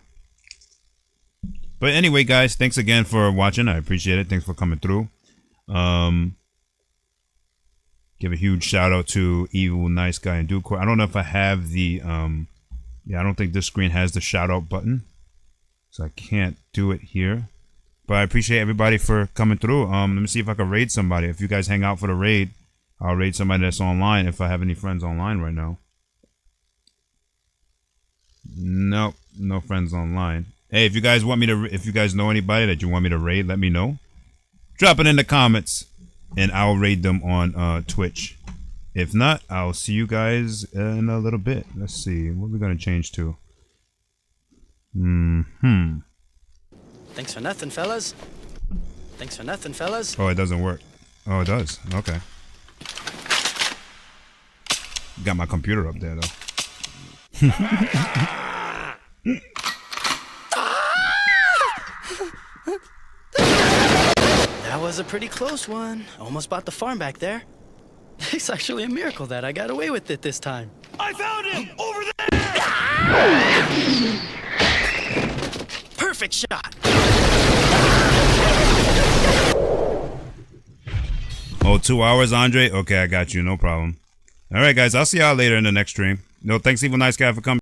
But anyway, guys, thanks again for watching. I appreciate it. Thanks for coming through. Give a huge shout out to Evil Nice Guy and Duke. I don't know if I have the yeah, I don't think this screen has the shout out button, so I can't do it here. But I appreciate everybody for coming through. Let me see if I can raid somebody. If you guys hang out for the raid, I'll raid somebody that's online if I have any friends online right now. Nope, no friends online. Hey, if you guys want me to, if you guys know anybody that you want me to raid, let me know. Drop it in the comments, and I'll raid them on Twitch. If not, I'll see you guys in a little bit. Let's see, what are we gonna change to? Thanks for nothing, fellas. Thanks for nothing, fellas. Oh, it doesn't work. Oh, it does. Okay. Got my computer up there though. That was a pretty close one. Almost bought the farm back there. It's actually a miracle that I got away with it this time. I found him! Over there! Perfect shot. Oh, 2 hours, Andre? Okay, I got you. No problem. All right, guys. I'll see y'all later in the next stream. No, thanks, Evil Nice Guy, for coming.